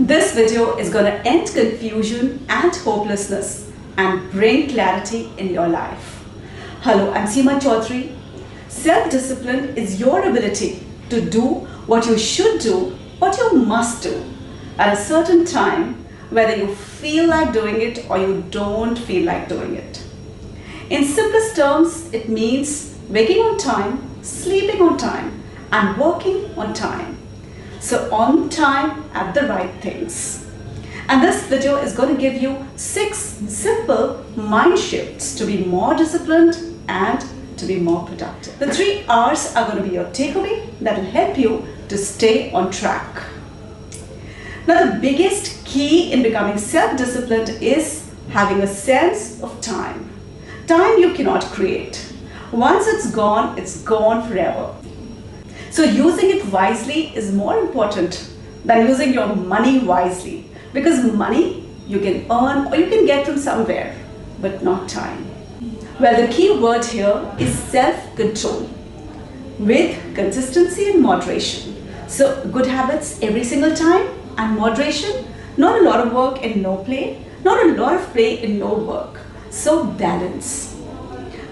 This video is going to end confusion and hopelessness and bring clarity in your life. Hello, I'm Seema Chaudhary. Self-discipline is your ability to do what you should do, what you must do at a certain time, whether you feel like doing it or you don't feel like doing it. In simplest terms, it means waking on time, sleeping on time, and working on time. So on time at the right things. And this video is going to give you 6 simple mind shifts to be more disciplined and to be more productive. The 3 R's are going to be your takeaway that will help you to stay on track. Now the biggest key in becoming self-disciplined is having a sense of time. Time you cannot create. Once it's gone forever. So using it wisely is more important than using your money wisely, because money you can earn or you can get from somewhere, but not time. Well, the key word here is self-control with consistency and moderation. So good habits every single time and moderation, not a lot of work and no play, not a lot of play and no work. So balance.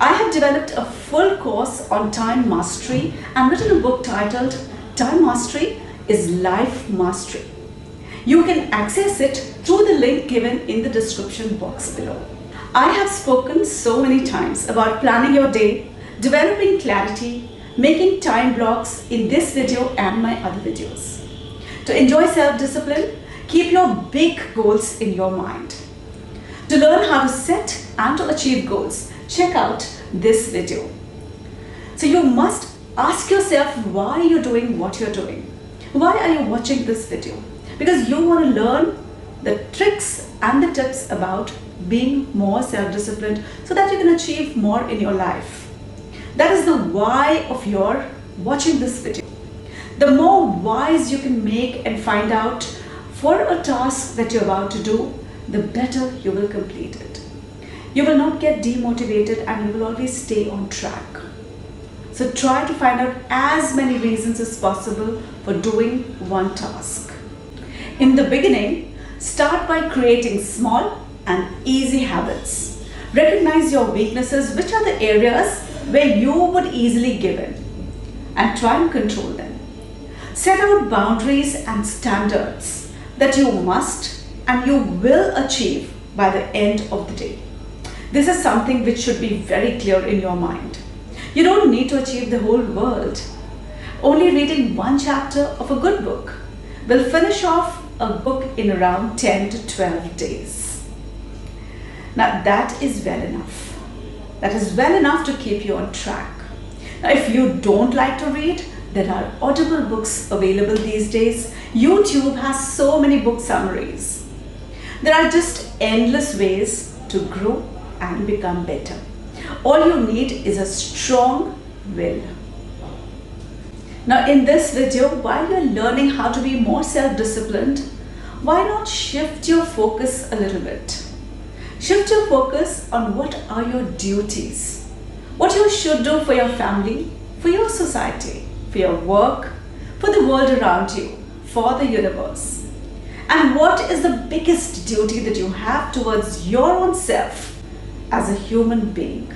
I have developed a full course on time mastery and written a book titled Time Mastery is Life Mastery. You can access it through the link given in the description box below. I have spoken so many times about planning your day, developing clarity, making time blocks in this video and my other videos. To enjoy self-discipline, keep your big goals in your mind. To learn how to set and to achieve goals, check out this video. So you must ask yourself why you're doing what you're doing. Why are you watching this video? Because you want to learn the tricks and the tips about being more self-disciplined so that you can achieve more in your life. That is the why of your watching this video. The more whys you can make and find out for a task that you're about to do, the better you will complete it. You will not get demotivated and you will always stay on track. So try to find out as many reasons as possible for doing one task. In the beginning, start by creating small and easy habits. Recognize your weaknesses, which are the areas where you would easily give in, and try and control them. Set out boundaries and standards that you must and you will achieve by the end of the day. This is something which should be very clear in your mind. You don't need to achieve the whole world. Only reading one chapter of a good book will finish off a book in around 10 to 12 days. Now that is well enough. That is well enough to keep you on track. Now if you don't like to read, there are Audible books available these days. YouTube has so many book summaries. There are just endless ways to grow and become better. All you need is a strong will. Now in this video, while you're learning how to be more self-disciplined, why not shift your focus a little bit? Shift your focus on what are your duties, what you should do for your family, for your society, for your work, for the world around you, for the universe. And what is the biggest duty that you have towards your own self as a human being?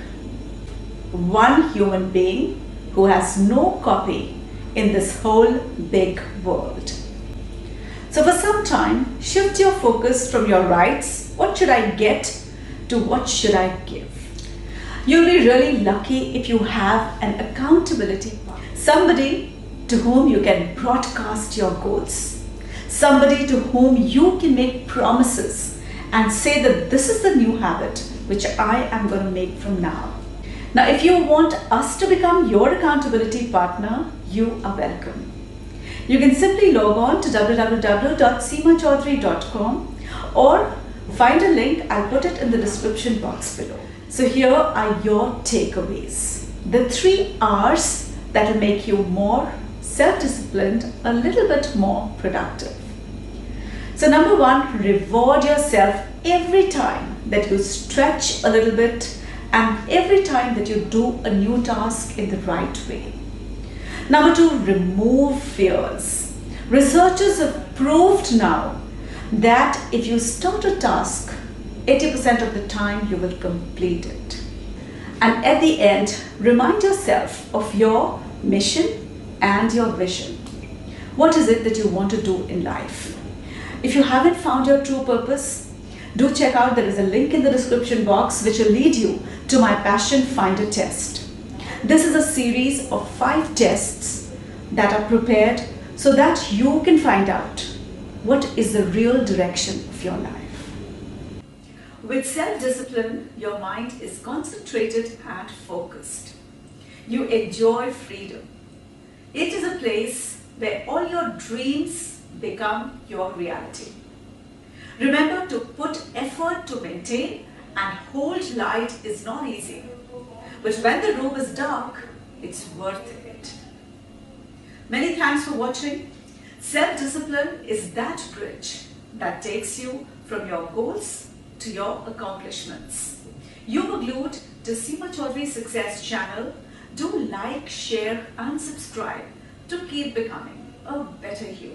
One human being who has no copy in this whole big world. So for some time, shift your focus from your rights, what should I get, to what should I give. You'll be really lucky if you have an accountability partner. Somebody to whom you can broadcast your goals. Somebody to whom you can make promises and say that this is the new habit which I am going to make from now. Now, if you want us to become your accountability partner, you are welcome. You can simply log on to www.seemachaudhary.com or find a link. I'll put it in the description box below. So here are your takeaways. The 3 R's that will make you more self-disciplined, a little bit more productive. So number 1, reward yourself every time that you stretch a little bit and every time that you do a new task in the right way. Number 2, remove fears. Researchers have proved now that if you start a task, 80% of the time you will complete it. And at the end, remind yourself of your mission and your vision. What is it that you want to do in life? If you haven't found your true purpose, do check out, there is a link in the description box which will lead you to my Passion Finder test. This is a series of 5 tests that are prepared so that you can find out what is the real direction of your life. With self-discipline, your mind is concentrated and focused. You enjoy freedom. It is a place where all your dreams become your reality. Remember to put effort to maintain, and hold light is not easy. But when the room is dark, it's worth it. Many thanks for watching. Self-discipline is that bridge that takes you from your goals to your accomplishments. You were glued to Seema Chaudhary Success Channel. Do like, share and subscribe to keep becoming a better you.